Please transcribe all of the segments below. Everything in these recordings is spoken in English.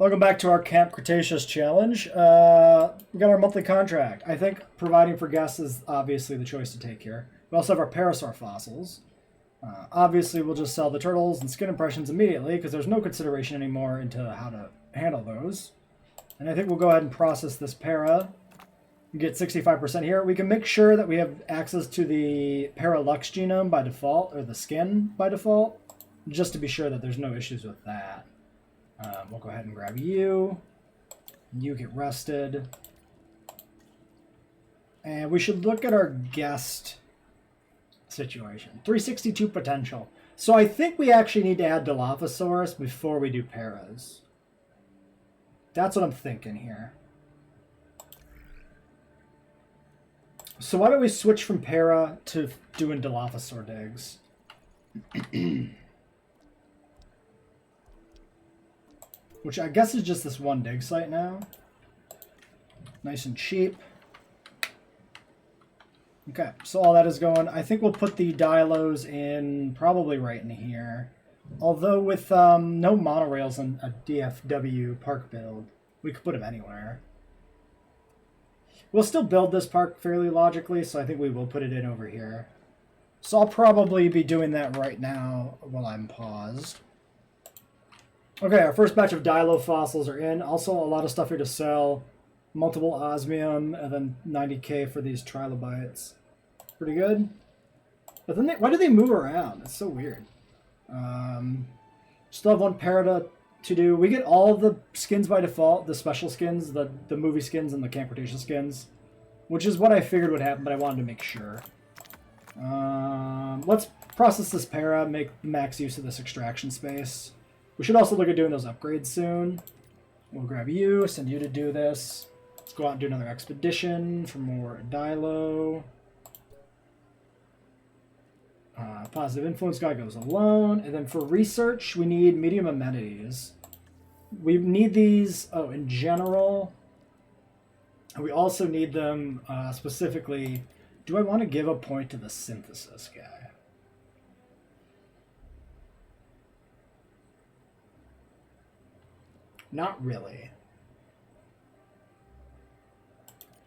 Welcome back to our Camp Cretaceous challenge. We got our monthly contract. I think providing for guests is obviously the choice to take here. We also have our parasaur fossils. Obviously, we'll just sell the turtles and skin impressions immediately because there's no consideration anymore into how to handle those. And I think we'll go ahead and process this para. Get 65% here. We can make sure that we have access to the Paralux genome by default, or the skin by default, just to be sure that there's no issues with that. We'll go ahead and grab you. You get rested. And we should look at our guest situation. 362 potential. So I think we actually need to add Dilophosaurus before we do paras. That's what I'm thinking here. So why don't we switch from para to doing Dilophosaur digs? Which I guess is just this one dig site now. Nice and cheap. Okay, so all that is going. I think we'll put the dilos in probably right in here. Although with no monorails and a DFW park build, we could put them anywhere. We'll still build this park fairly logically, so I think we will put it in over here. So I'll probably be doing that right now while I'm paused. Okay, our first batch of dilo fossils are in. Also, a lot of stuff here to sell. Multiple osmium, and then 90k for these trilobites. Pretty good. But then why do they move around? It's so weird. Still have one para to do. We get all of the skins by default, the special skins, the movie skins, and the Camp Cretaceous skins. Which is what I figured would happen, but I wanted to make sure. Let's process this para, make max use of this extraction space. We should also look at doing those upgrades soon. We'll grab you, send you to do this. Let's go out and do another expedition for more dilo. Positive influence guy goes alone. And then for research, we need medium amenities. We need these, in general. And we also need them specifically. Do I want to give a point to the synthesis guy? Not really.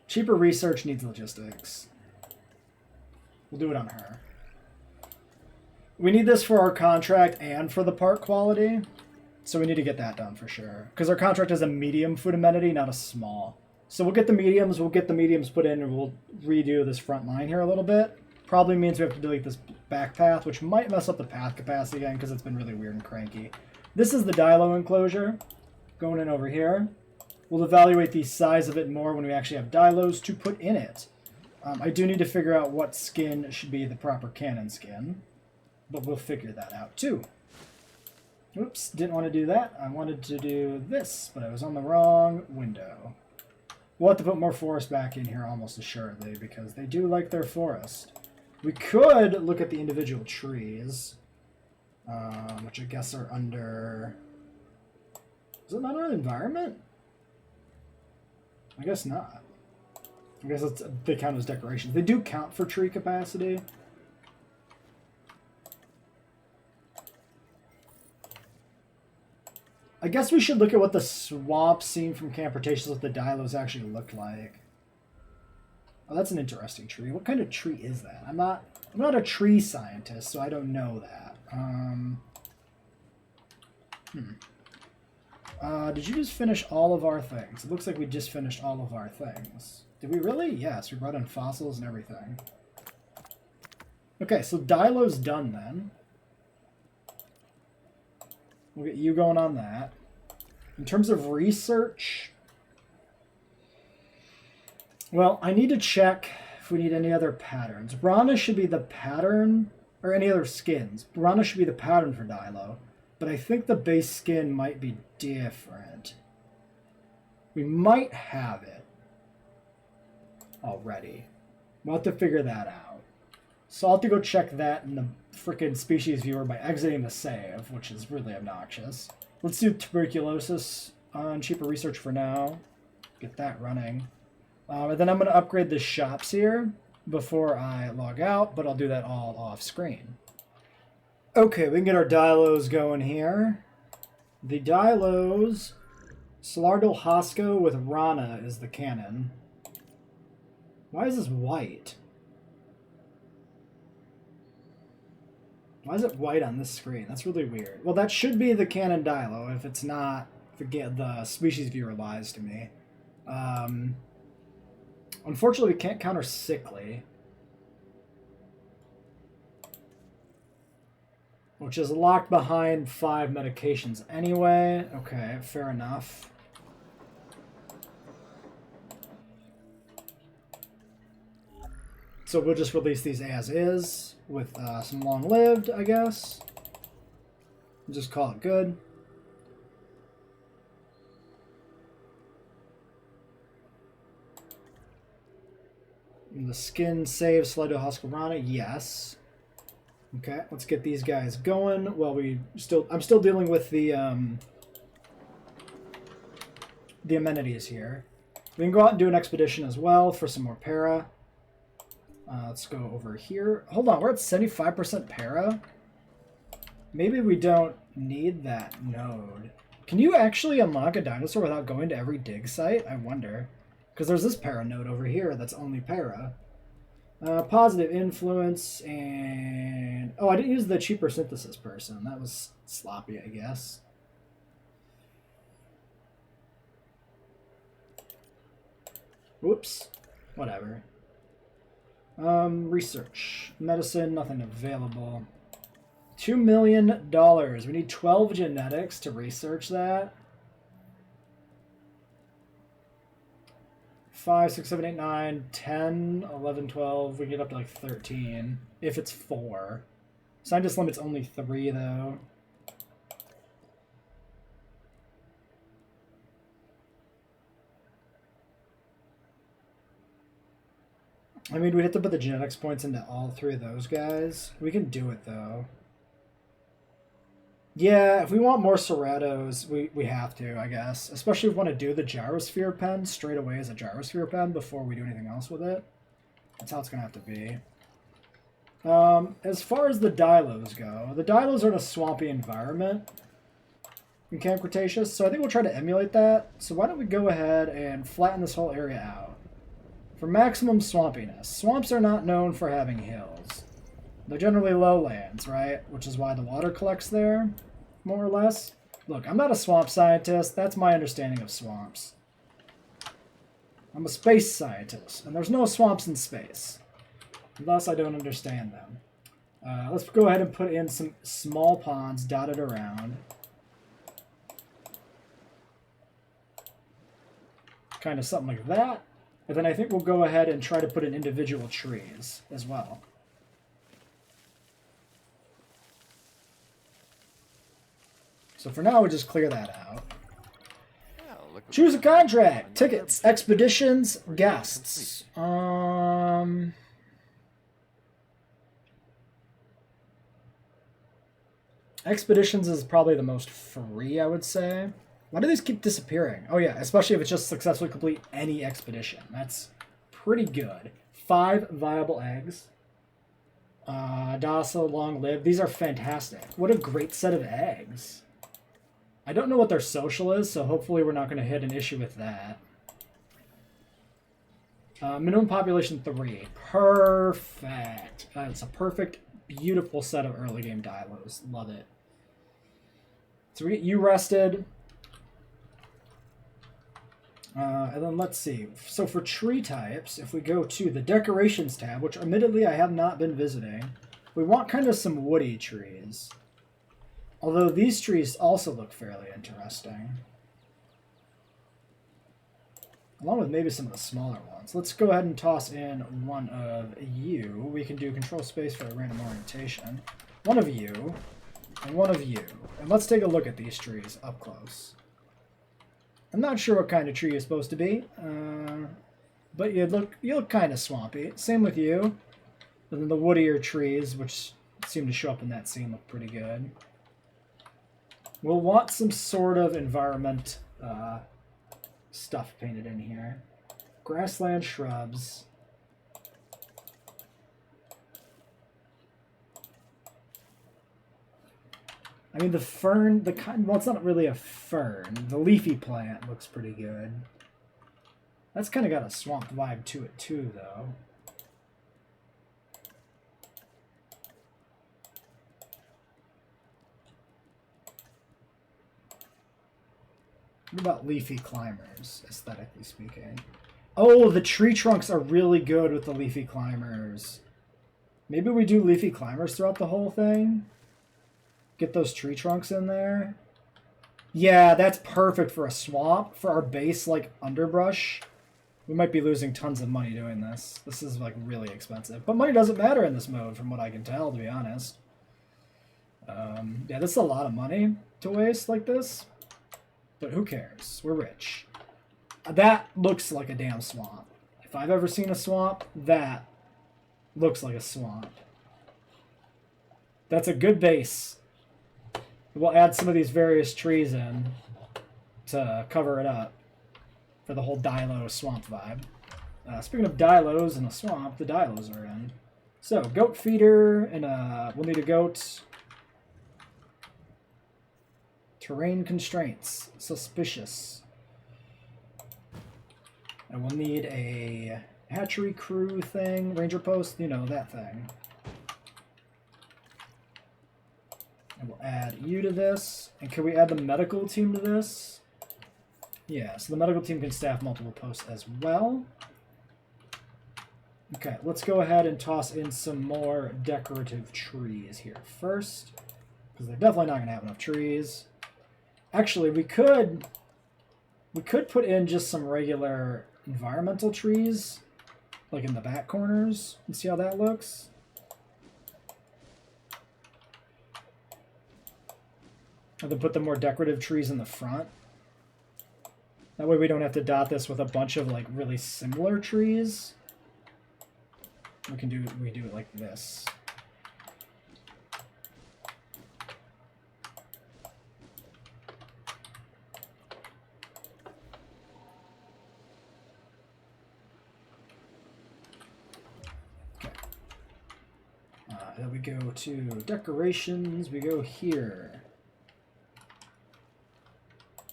Cheaper research needs logistics. We'll do it on her. We need this for our contract and for the park quality. So we need to get that done for sure. Because our contract is a medium food amenity, not a small. So we'll get the mediums put in, and we'll redo this front line here a little bit. Probably means we have to delete this back path, which might mess up the path capacity again because it's been really weird and cranky. This is the dilo enclosure. Going in over here. We'll evaluate the size of it more when we actually have dilos to put in it. I do need to figure out what skin should be the proper cannon skin. But we'll figure that out too. Oops, didn't want to do that. I wanted to do this, but I was on the wrong window. We'll have to put more forest back in here almost assuredly because they do like their forest. We could look at the individual trees, which I guess are under... Is it not under environment? I guess not. I guess they count as decorations. They do count for tree capacity. I guess we should look at what the swamp scene from Camp Cretaceous with the dilos actually looked like. Oh, that's an interesting tree. What kind of tree is that? I'm not a tree scientist, so I don't know that. Did you just finish all of our things? It looks like we just finished all of our things. Did we really? Yes, we brought in fossils and everything. Okay, so dilo's done then. We'll get you going on that. In terms of research, well, I need to check if we need any other patterns. Brana should be the pattern, or any other skins. Brana should be the pattern for dilo, but I think the base skin might be different. We might have it already. We'll have to figure that out. So I'll have to go check that in the freaking species viewer by exiting the save, which is really obnoxious. Let's do tuberculosis on cheaper research for now. Get that running. And then I'm going to upgrade the shops here before I log out, but I'll do that all off screen. Okay, we can get our dilos going here. The dilos Salardo Hosco with Rana is the cannon. Why is this white? Why is it white on this screen? That's really weird. Well, that should be the cannon dilo. If it's not, the species viewer lies to me. Unfortunately, we can't counter sickly, which is locked behind 5 medications anyway. Okay, fair enough. So we'll just release these as is with some long-lived, I guess. Just call it good. And the skin saves Slido Husqvarna, yes. Okay, let's get these guys going. While I'm still dealing with the amenities here. We can go out and do an expedition as well for some more para. Let's go over here. Hold on, we're at 75% para. Maybe we don't need that node. Can you actually unlock a dinosaur without going to every dig site? I wonder. Because there's this para node over here that's only para. Positive influence and... Oh, I didn't use the cheaper synthesis person. That was sloppy, I guess. Whoops. Whatever. Research. Medicine, nothing available. $2 million. We need 12 genetics to research that. 5, 6, 7, 8, 9, 10, 11, 12. We get up to like 13 if it's 4. Scientist limit's only 3 though. I mean, we'd have to put the genetics points into all 3 of those guys. We can do it though. Yeah, if we want more Ceratos, we have to, I guess. Especially if we want to do the gyrosphere pen straight away as a gyrosphere pen before we do anything else with it. That's how it's going to have to be. As far as the dilos go, the dilos are in a swampy environment in Camp Cretaceous, so I think we'll try to emulate that. So why don't we go ahead and flatten this whole area out. For maximum swampiness, swamps are not known for having hills. They're generally lowlands, right? Which is why the water collects there, more or less. Look, I'm not a swamp scientist. That's my understanding of swamps. I'm a space scientist, and there's no swamps in space. Thus, I don't understand them. Let's go ahead and put in some small ponds dotted around. Kind of something like that. And then I think we'll go ahead and try to put in individual trees as well. So for now, we'll just clear that out. Choose a contract. Tickets, expeditions, guests. Expeditions is probably the most free, I would say. Why do these keep disappearing? Oh yeah, especially if it's just successfully complete any expedition. That's pretty good. 5 viable eggs. Docile, long-lived. These are fantastic. What a great set of eggs. I don't know what their social is, so hopefully we're not going to hit an issue with that. Minimum population 3. Perfect. It's a perfect, beautiful set of early game dilos. Love it. So we get you rested. And then let's see. So for tree types, if we go to the decorations tab, which admittedly I have not been visiting, we want kind of some woody trees. Although these trees also look fairly interesting. Along with maybe some of the smaller ones. Let's go ahead and toss in one of you. We can do control space for a random orientation. One of you, and one of you. And let's take a look at these trees up close. I'm not sure what kind of tree you're supposed to be, but you look kind of swampy. Same with you. And then the woodier trees, which seem to show up in that scene, look pretty good. We'll want some sort of environment stuff painted in here. Grassland shrubs. I mean, the fern, well, it's not really a fern. The leafy plant looks pretty good. That's kind of got a swamp vibe to it too, though. What about leafy climbers, aesthetically speaking? Oh, the tree trunks are really good with the leafy climbers. Maybe we do leafy climbers throughout the whole thing? Get those tree trunks in there? Yeah, that's perfect for a swamp. For our base, like, underbrush. We might be losing tons of money doing this. This is, like, really expensive. But money doesn't matter in this mode, from what I can tell, to be honest. Yeah, this is a lot of money to waste like this. But who cares? We're rich. That looks like a damn swamp. If I've ever seen a swamp, that looks like a swamp. That's a good base. We'll add some of these various trees in to cover it up for the whole dilo swamp vibe. Speaking of dilos in a swamp, the dilos are in. So, goat feeder, and we'll need a goat. Terrain constraints. Suspicious. And we'll need a hatchery crew thing, ranger post, you know, that thing. And we'll add you to this. And can we add the medical team to this? Yeah, so the medical team can staff multiple posts as well. Okay, let's go ahead and toss in some more decorative trees here first. Because they're definitely not going to have enough trees. Actually, we could put in just some regular environmental trees, like in the back corners, and see how that looks. And then put the more decorative trees in the front. That way we don't have to dot this with a bunch of like really similar trees. We do it like this. Then we go to decorations, we go here.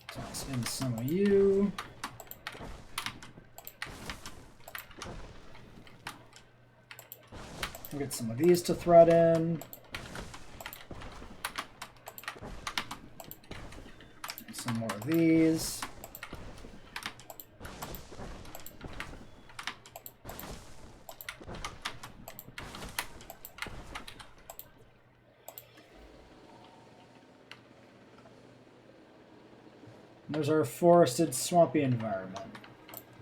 Toss in some of you. We'll get some of these to thread in. And some more of these. There's our forested, swampy environment.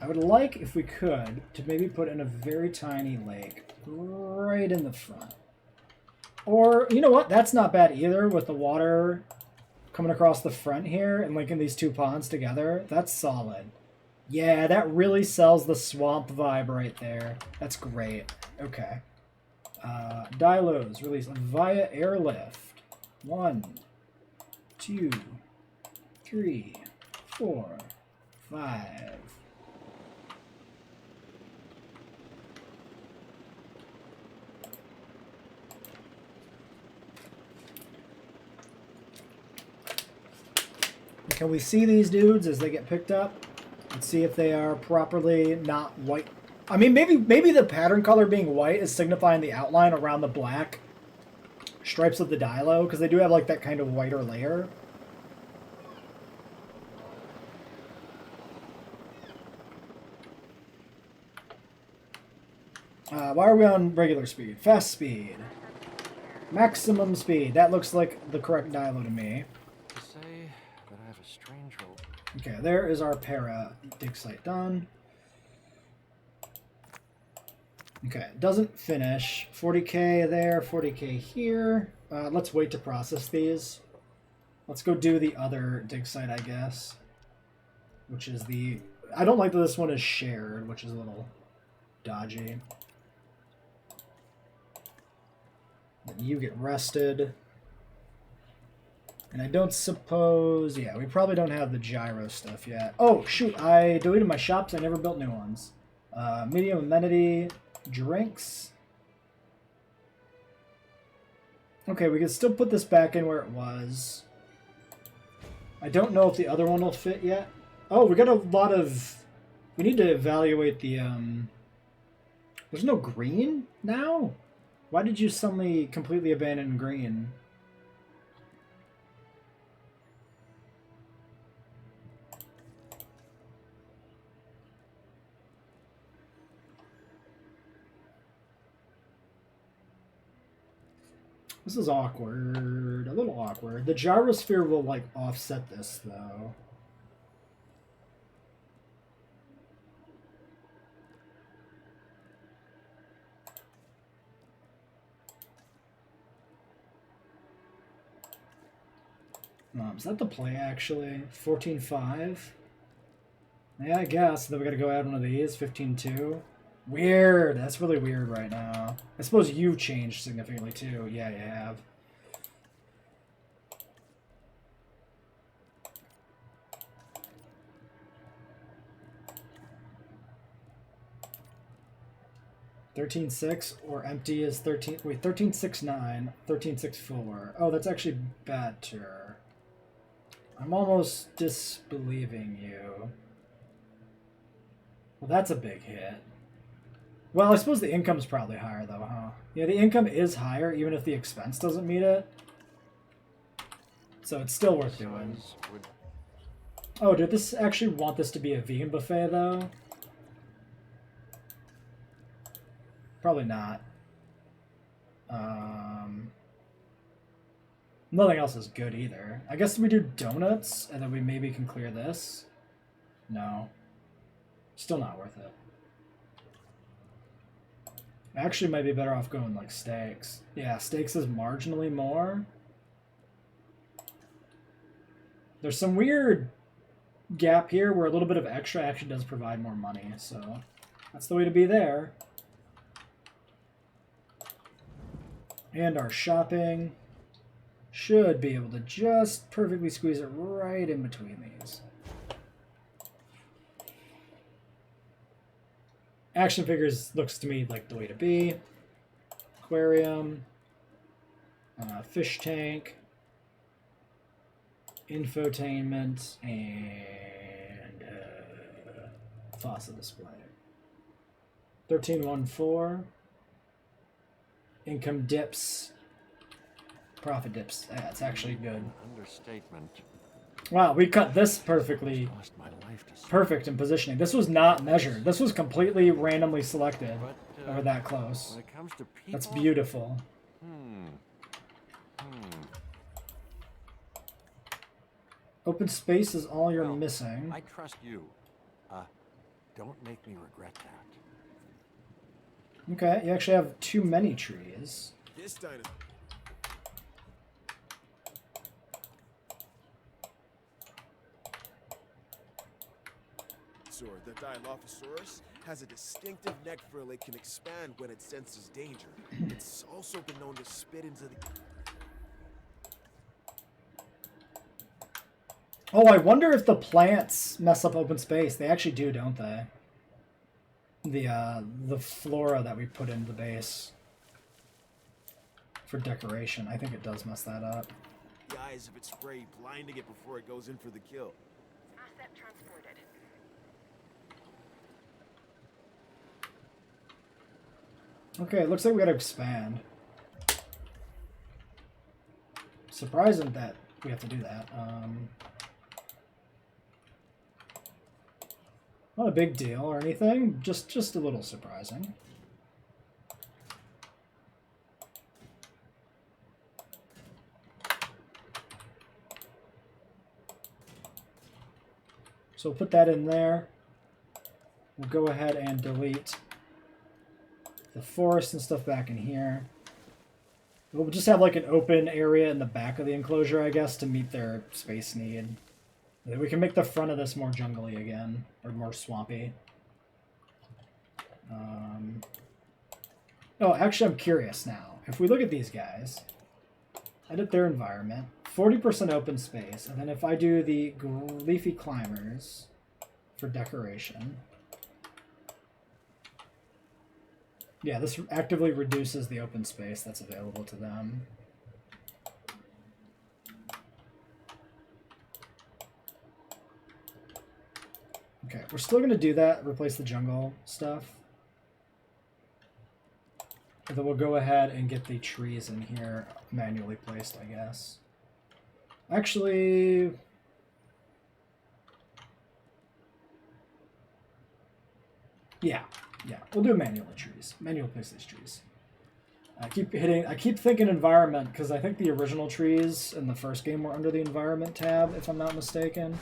I would like, if we could, to maybe put in a very tiny lake right in the front. Or, you know what? That's not bad either, with the water coming across the front here and linking these two ponds together. That's solid. Yeah, that really sells the swamp vibe right there. That's great. Okay. Dilos release via airlift. 1, 2, 3, 4, 5. Can we see these dudes as they get picked up? And see if they are properly not white. I mean, maybe the pattern color being white is signifying the outline around the black stripes of the dilo, because they do have like that kind of whiter layer. Why are we on regular speed? Fast speed. Maximum speed. That looks like the correct dilo to me. Say that I have a strange role. Okay, there is our para dig site done. Okay, doesn't finish. 40k there, 40k here. Let's wait to process these. Let's go do the other dig site, I guess. Which is the... I don't like that this one is shared, which is a little dodgy. Then you get rested. And I don't suppose... Yeah, we probably don't have the gyro stuff yet. Oh, shoot, I deleted my shops. I never built new ones. Medium amenity, drinks. Okay, we can still put this back in where it was. I don't know if the other one will fit yet. Oh, we got a lot of... We need to evaluate the, There's no green now? Why did you suddenly completely abandon green? This is awkward. A little awkward. The gyrosphere will, like, offset this, though. Is that the play, actually? 14.5? Yeah, I guess. Then we gotta go add one of these. 15.2. Weird. That's really weird right now. I suppose you've changed significantly, too. Yeah, you have. $13.6 or empty is 13. Wait, 13.69, 13.64. Oh, that's actually better. I'm almost disbelieving you. Well, that's a big hit. Well, I suppose the income's probably higher, though, huh? Yeah, the income is higher, even if the expense doesn't meet it. So it's still worth doing. Oh, did this actually want this to be a vegan buffet, though? Probably not. Nothing else is good either. I guess we do donuts, and then we maybe can clear this. No. Still not worth it. Actually might be better off going like steaks. Yeah, steaks is marginally more. There's some weird gap here where a little bit of extra actually does provide more money, so that's the way to be there. And our shopping should be able to just perfectly squeeze it right in between these. Action figures looks to me like the way to be. Aquarium, fish tank, infotainment, and faucet display. 13.14. Income dips. Profit dips. That's actually good. Understatement. Wow, we cut this perfectly. Lost my life to Perfect in positioning. This was not measured. This was completely randomly selected. But, Over that close. when it comes to people, That's beautiful. Open space is all you're Well, missing. I trust you. Don't make me regret that. Okay, you actually have too many trees. This dino. The Dilophosaurus has a distinctive neck frill it can expand when it senses danger. It's also been known to spit into the... Oh, I wonder if the plants mess up open space. They actually do, don't they? The flora that we put in the base for decoration. I think it does mess that up. The eyes of its prey blinding it before it goes in for the kill. Asset transported. Okay, it looks like we gotta expand. Surprising that we have to do that. Not a big deal or anything, just a little surprising. So we'll put that in there. We'll go ahead and delete the forest and stuff back in here. We'll just have like an open area in the back of the enclosure, I guess, to meet their space need. We can make the front of this more jungly again, or more swampy. Oh, actually, I'm curious now. If we look at these guys, edit their environment, 40% open space, and then if I do the leafy climbers for decoration, yeah, this actively reduces the open space that's available to them. Okay, we're still going to do that, replace the jungle stuff. And then we'll go ahead and get the trees in here manually placed, I guess. Actually... Yeah, we'll do manually trees. Manual place these trees. I keep thinking environment, because I think the original trees in the first game were under the environment tab, if I'm not mistaken.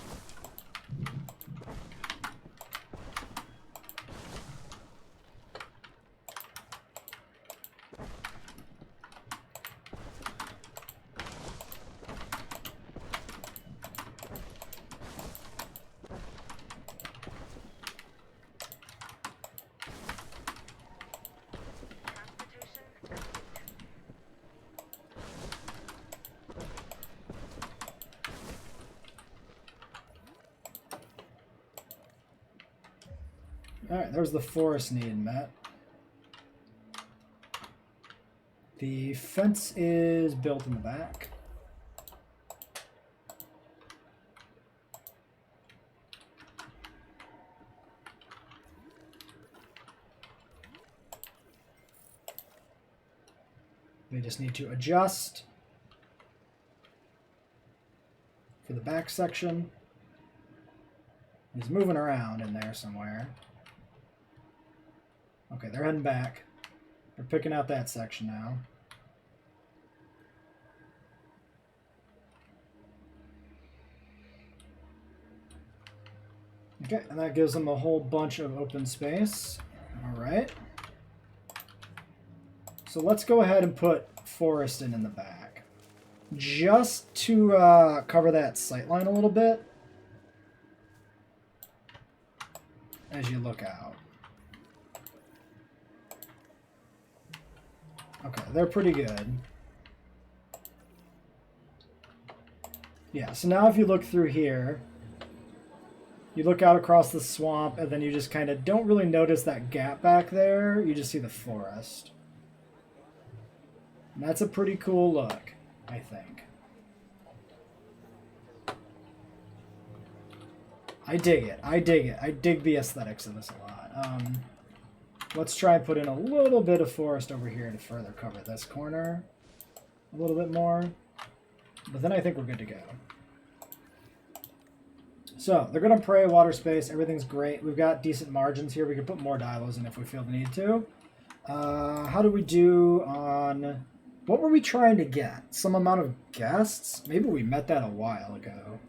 Alright, there's the forest need met. The fence is built in the back. They just need to adjust for the back section. He's moving around in there somewhere. Okay, they're heading back. They're picking out that section now. Okay, and that gives them a whole bunch of open space. All right. So let's go ahead and put forest in the back. Just to cover that sightline a little bit. As you look out. Okay, they're pretty good. Yeah, so now if you look through here, you look out across the swamp, and then you just kind of don't really notice that gap back there. You just see the forest. And that's a pretty cool look, I think. I dig it. I dig it. I dig the aesthetics of this a lot. Let's try and put in a little bit of forest over here to further cover this corner a little bit more. But then I think we're good to go. So, they're going to prey, water space, everything's great. We've got decent margins here. We can put more dilos in if we feel the need to. How do we do on... What were we trying to get? Some amount of guests? Maybe we met that a while ago.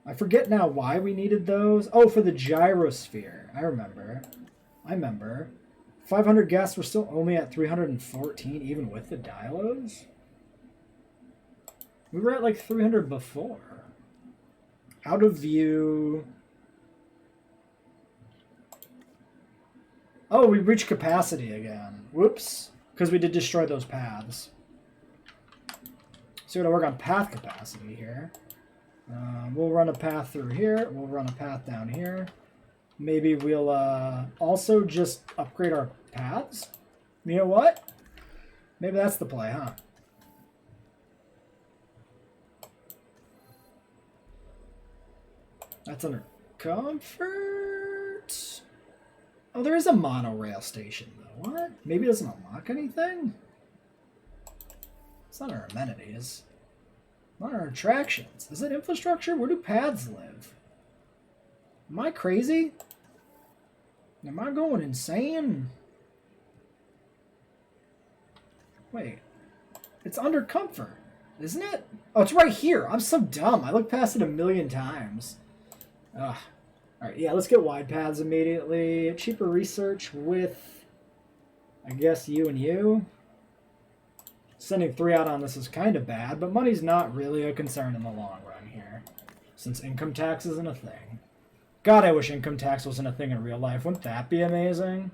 I forget now why we needed those. Oh, for the gyrosphere. I remember. 500 guests, we're still only at 314, even with the dilos? We were at like 300 before. Out of view. Oh, we reached capacity again. Whoops. Because we did destroy those paths. So we're going to work on path capacity here. We'll run a path through here. We'll run a path down here. Maybe we'll also just upgrade our paths. You know what? Maybe that's the play, huh? That's under comfort. Oh, there is a monorail station, though. What? Maybe it doesn't unlock anything? It's not our amenities. Not our attractions. Is it infrastructure? Where do paths live? Am I crazy? Am I going insane? Wait. It's under comfort, isn't it? Oh, it's right here. I'm so dumb. I looked past it a million times. Ugh. Alright, yeah, let's get wide paths immediately. Cheaper research with, I guess, you and you. Sending 3 out on this is kind of bad, but money's not really a concern in the long run here, since income tax isn't a thing. God, I wish income tax wasn't a thing in real life. Wouldn't that be amazing?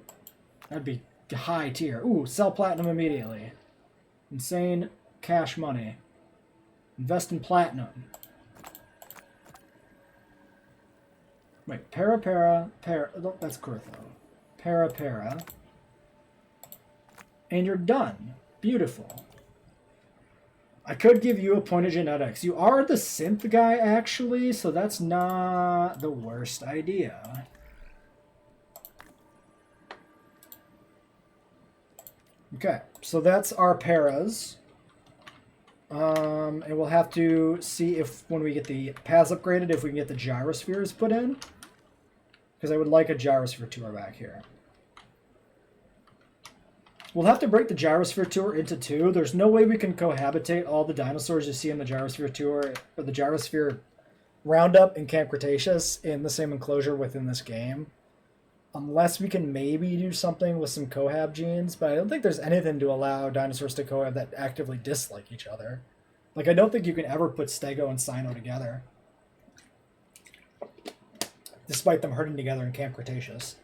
That'd be high tier. Ooh, sell platinum immediately. Insane cash money. Invest in platinum. Wait, para. Oh, that's Curtho. Para. And you're done. Beautiful. I could give you a point of genetics. You are the synth guy, actually, so that's not the worst idea. Okay, so that's our paras. And we'll have to see if, when we get the paths upgraded, if we can get the gyrospheres put in. Because I would like a gyrosphere tour back here. We'll have to break the gyrosphere tour into two. There's no way we can cohabitate all the dinosaurs you see in the gyrosphere tour, or the gyrosphere roundup in Camp Cretaceous in the same enclosure within this game. Unless we can maybe do something with some cohab genes, but I don't think there's anything to allow dinosaurs to cohab that actively dislike each other. Like, I don't think you can ever put Stego and Sino together. Despite them herding together in Camp Cretaceous.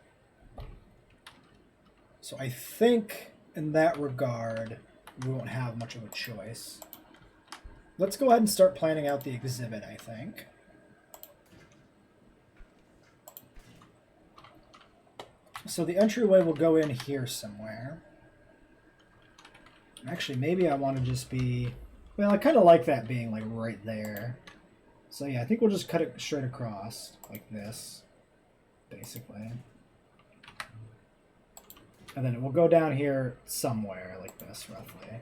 So I think, in that regard, we won't have much of a choice. Let's go ahead and start planning out the exhibit, I think. So the entryway will go in here somewhere. Actually, maybe I want to just be... Well, I kind of like that being, like, right there. So yeah, I think we'll just cut it straight across, like this, basically. And then it will go down here somewhere, like this, roughly.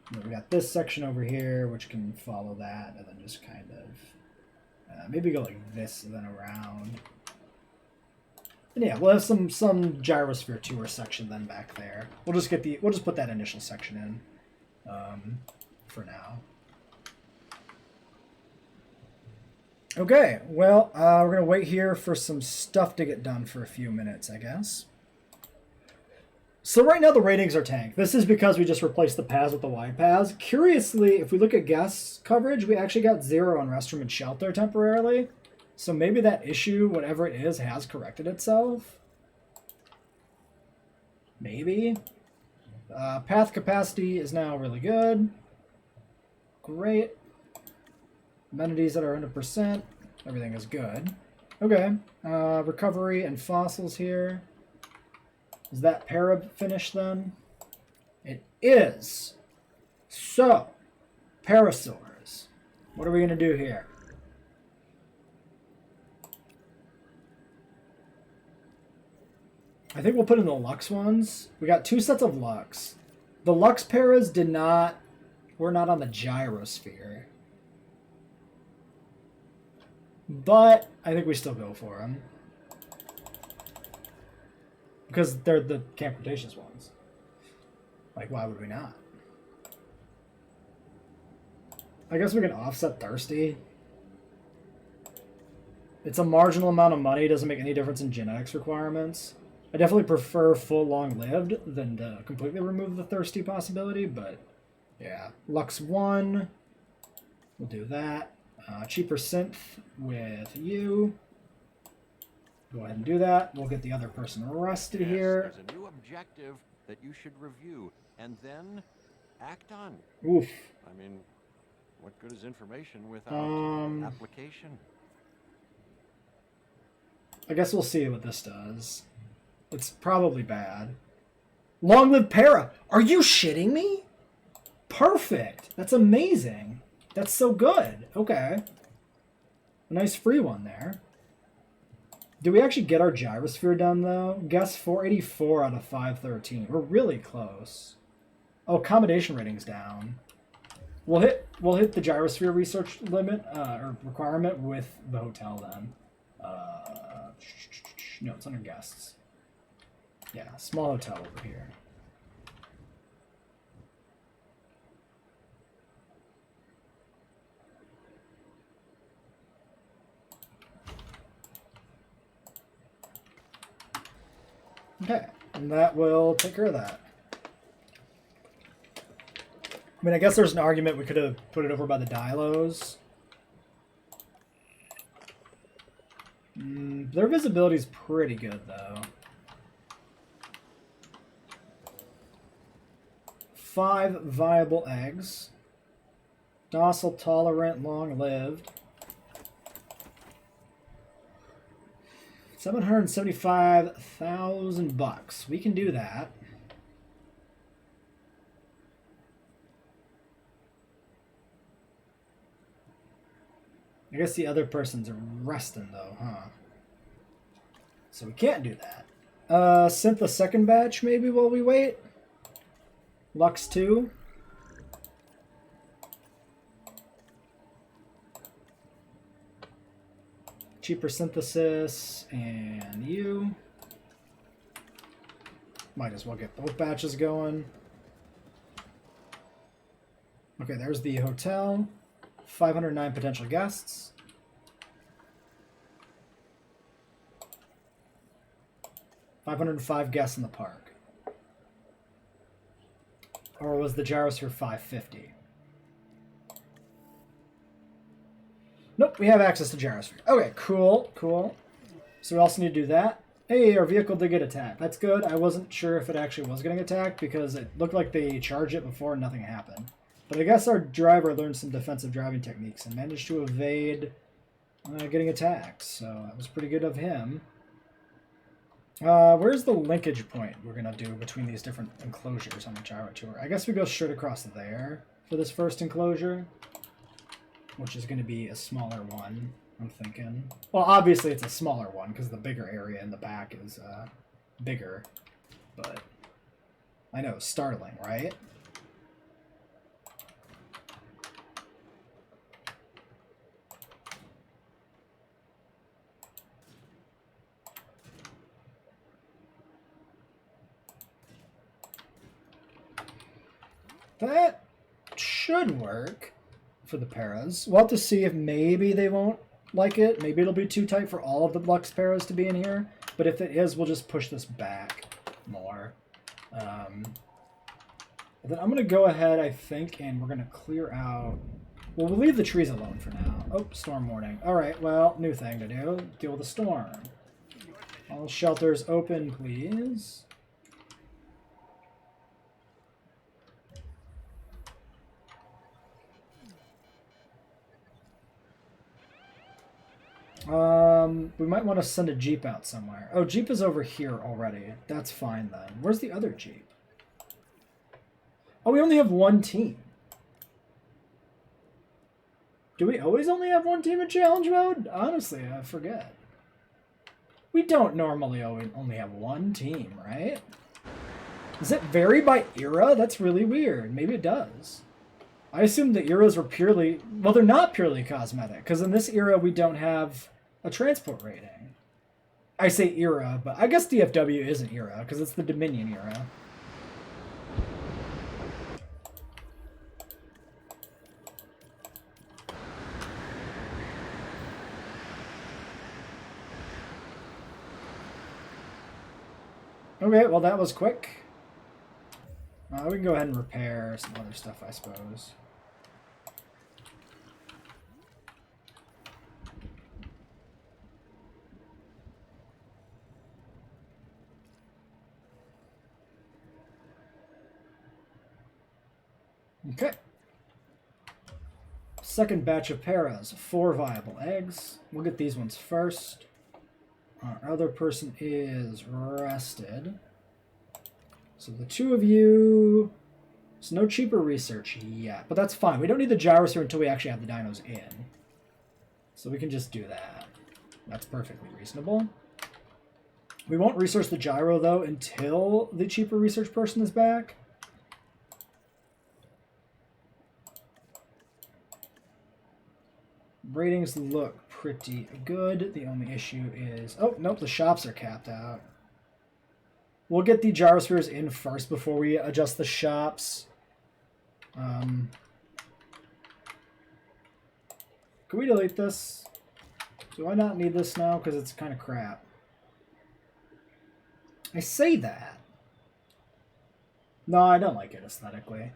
And then we got this section over here, which can follow that, and then just kind of... maybe go like this, and then around. And yeah, we'll have some gyrosphere tour section then back there. We'll just put that initial section in for now. Okay, well, we're gonna wait here for some stuff to get done for a few minutes, I guess. So right now the ratings are tanked. This is because we just replaced the paths with the Y paths. Curiously, if we look at guest coverage, we actually got 0 on restroom and shelter temporarily. So maybe that issue, whatever it is, has corrected itself. Maybe. Path capacity is now really good. Great. Amenities that are 100%. Everything is good. Okay. Recovery and fossils here. Is that para finished then? It is. So, parasaurs. What are we going to do here? I think we'll put in the Lux ones. We got 2 sets of Lux. The Lux paras were not on the gyrosphere. But I think we still go for them. Because they're the Camp Cretaceous ones. Like, why would we not? I guess we can offset Thirsty. It's a marginal amount of money. Doesn't make any difference in genetics requirements. I definitely prefer full long-lived than to completely remove the Thirsty possibility, but yeah. Lux 1. We'll do that. Cheaper synth with you. Go ahead and do that. We'll get the other person arrested here. There's a new objective that you should review and then act on. Oof. I mean, what good is information without application? I guess we'll see what this does. It's probably bad. Long live para. Are you shitting me? Perfect. That's amazing. That's so good. Okay. A nice free one there. Did we actually get our gyrosphere done, though? Guess 484 out of 513. We're really close. Oh, accommodation rating's down. We'll hit the gyrosphere research limit, or requirement with the hotel then. No, it's under guests. Yeah, small hotel over here. Okay, and that will take care of that. I mean, I guess there's an argument we could have put it over by the dilos. Their visibility is pretty good, though. 5 viable eggs. Docile, tolerant, long-lived. 775,000 bucks. We can do that. guess the other person's resting though, huh? So we can't do that. Synth the second batch maybe while we wait. Lux 2. Cheaper synthesis and you. Might as well get both batches going. Okay, there's the hotel. 509 potential guests. $505 guests in the park. Or was the gyrosphere 550? Nope, we have access to gyrosphere. Okay, cool, cool. So we also need to do that. Hey, our vehicle did get attacked. That's good. I wasn't sure if it actually was getting attacked because it looked like they charged it before and nothing happened. But I guess our driver learned some defensive driving techniques and managed to evade getting attacked. So that was pretty good of him. Where's the linkage point we're going to do between these different enclosures on the gyro tour? I guess we go straight across there for this first enclosure, which is going to be a smaller one, I'm thinking. Well, obviously it's a smaller one because the bigger area in the back is bigger. But I know, startling, right? That should work for the paras. We'll have to see if maybe they won't like it. Maybe it'll be too tight for all of the Lux paras to be in here. But if it is, we'll just push this back more. Then I'm going to go ahead, I think, and we're going to clear out... Well, we'll leave the trees alone for now. Oh, storm warning. All right, well, new thing to do. Deal with the storm. All shelters open, please. We might want to send a Jeep out somewhere. Oh, Jeep is over here already. That's fine then. Where's the other Jeep? Oh, we only have one team. Do we always only have one team in challenge mode? Honestly, I forget. We don't normally only have one team, right? Does it vary by era? That's really weird. Maybe it does. I assumed the eras were purely... Well, they're not purely cosmetic, because in this era we don't have a transport rating. I say era, but I guess DFW is an era, because it's the Dominion era. Okay, well that was quick. We can go ahead and repair some other stuff, I suppose. Okay. Second batch of paras, 4 viable eggs. We'll get these ones first. Our other person is rested. So the two of you... There's no cheaper research yet, but that's fine. We don't need the gyrosphere until we actually have the dinos in. So we can just do that. That's perfectly reasonable. We won't research the gyro, though, until the cheaper research person is back. Ratings look pretty good. The only issue is... Oh, nope, the shops are capped out. We'll get the gyrospheres in first before we adjust the shops. Can we delete this? Do I not need this now? Because it's kind of crap. I say that. No, I don't like it aesthetically.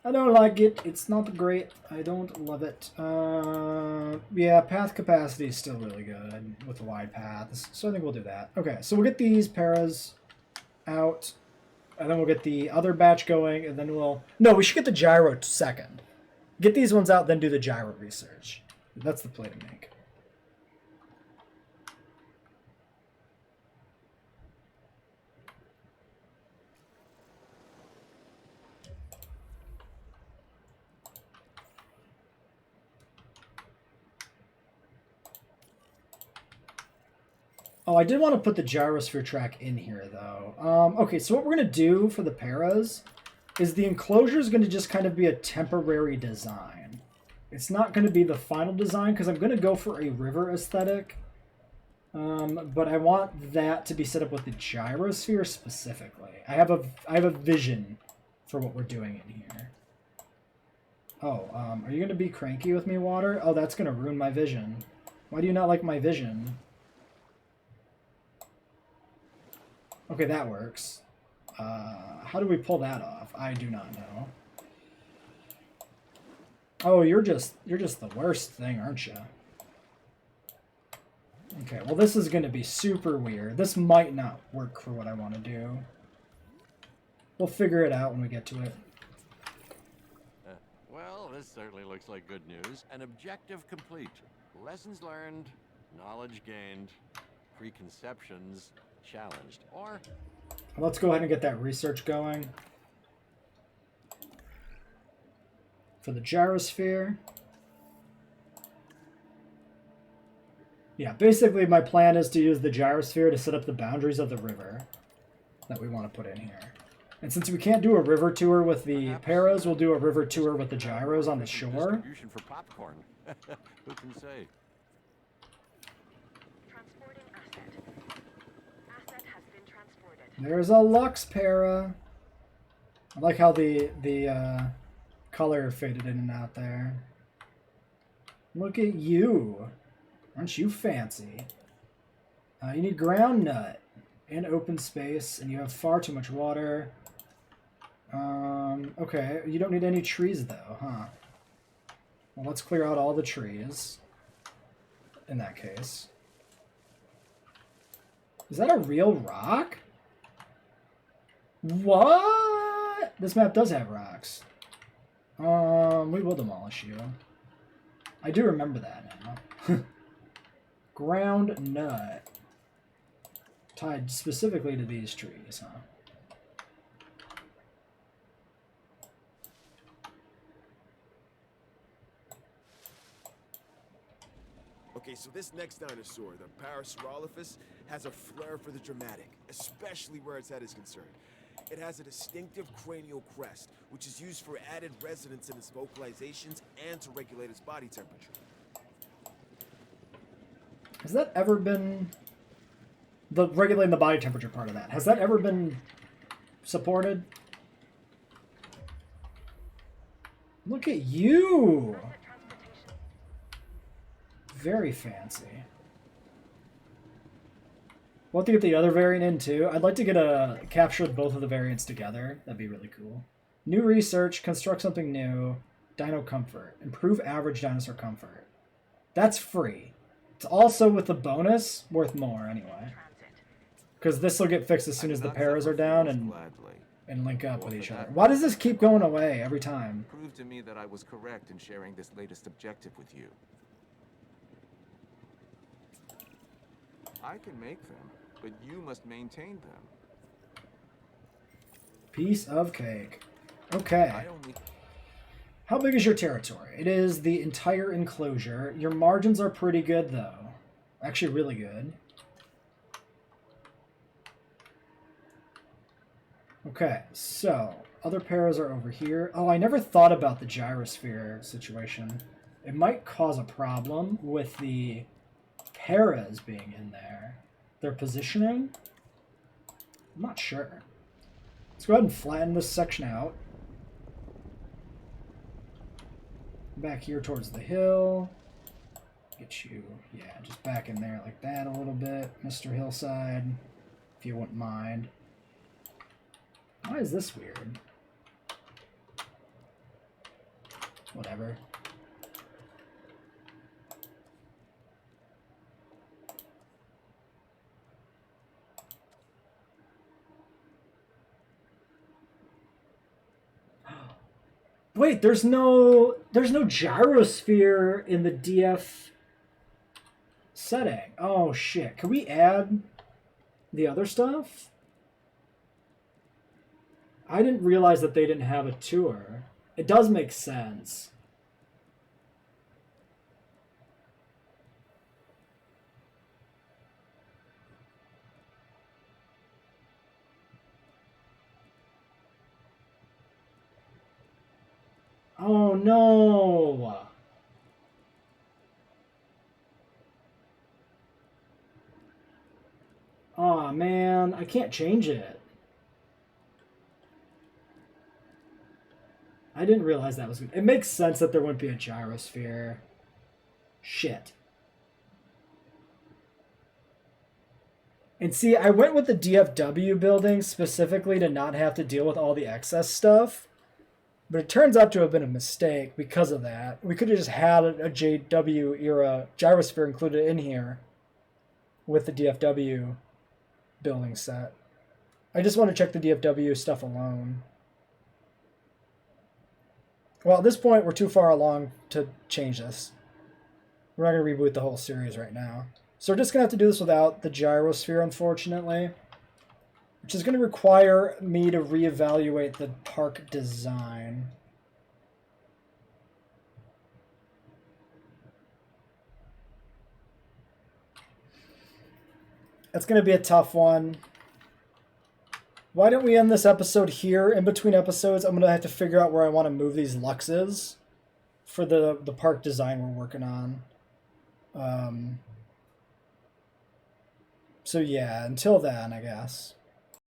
I don't like it. It's not great. I don't love it. Yeah, path capacity is still really good with the wide paths. So I think we'll do that. Okay, so we'll get these paras out. And then we'll get the other batch going. And then we'll... No, we should get the gyro second. Get these ones out, then do the gyro research. That's the play to make. Oh, I did want to put the gyrosphere track in here, though. Okay, so what we're going to do for the paras is the enclosure is going to just kind of be a temporary design. It's not going to be the final design because I'm going to go for a river aesthetic. But I want that to be set up with the gyrosphere specifically. I have a vision for what we're doing in here. Oh, are you going to be cranky with me, water? Oh, that's going to ruin my vision. Why do you not like my vision? Okay, that works. How do we pull that off? I do not know. Oh, you're just the worst thing, aren't you? Okay, well this is going to be super weird. This might not work for what I want to do. We'll figure it out when we get to it. Well, this certainly looks like good news. An objective complete. Lessons learned, knowledge gained, preconceptions challenged. Or Let's go ahead and get that research going. For the gyrosphere. Yeah, basically my plan is to use the gyrosphere to set up the boundaries of the river that we want to put in here. And since we can't do a river tour with the paras, we'll do a river tour with the gyros on the shore. Distribution for popcorn. Who can say? Transporting asset. Asset has been transported. There's a Lux para. I like how the color faded in and out there. Look at you. Aren't you fancy? You need ground nut and open space, and you have far too much water. Okay, you don't need any trees though, huh? Well, let's clear out all the trees. In that case. Is that a real rock? What? This map does have rocks. We will demolish you. I do remember that now. Ground nut. Tied specifically to these trees, huh? Okay, so this next dinosaur, the parasaurolophus, has a flair for the dramatic, especially where its head is concerned. It has a distinctive cranial crest, which is used for added resonance in its vocalizations and to regulate its body temperature. Has that ever been... the regulating the body temperature part of that, has that ever been supported? Look at you! Asset transportation. Very fancy. We'll have to get the other variant in too. I'd like to get a capture both of the variants together. That'd be really cool. New research, construct something new, dino comfort, improve average dinosaur comfort. That's free. It's also with the bonus worth more anyway. Transit. Because this will get fixed as soon as the paras are down and Gladly. link up with each other. Why does this keep going away every time? Prove to me that I was correct in sharing this latest objective with you. I can make them, but you must maintain them. Piece of cake. Okay. I only... How big is your territory? It is the entire enclosure. Your margins are pretty good, though. Actually, really good. Okay, so other paras are over here. Oh, I never thought about the gyrosphere situation. It might cause a problem with the paras being in there. Their positioning? I'm not sure. Let's go ahead and flatten this section out. Back here towards the hill. Get you, yeah, just back in there like that a little bit, Mr. Hillside, if you wouldn't mind. Why is this weird? Whatever. Wait, there's no gyrosphere in the DF setting. Oh shit. Can we add the other stuff? I didn't realize that they didn't have a tour. It does make sense. Oh no! Aw, man, I can't change it. I didn't realize that was good. It makes sense that there wouldn't be a gyrosphere. Shit. And see, I went with the DFW building specifically to not have to deal with all the excess stuff. But it turns out to have been a mistake because of that. We could have just had a JW era gyrosphere included in here with the DFW building set. I just want to check the DFW stuff alone. Well, at this point, we're too far along to change this. We're not going to reboot the whole series right now. So we're just going to have to do this without the gyrosphere, unfortunately. Which is going to require me to reevaluate the park design. That's going to be a tough one. Why don't we end this episode here? In between episodes, I'm going to have to figure out where I want to move these Luxes for the park design we're working on. So yeah, until then, I guess.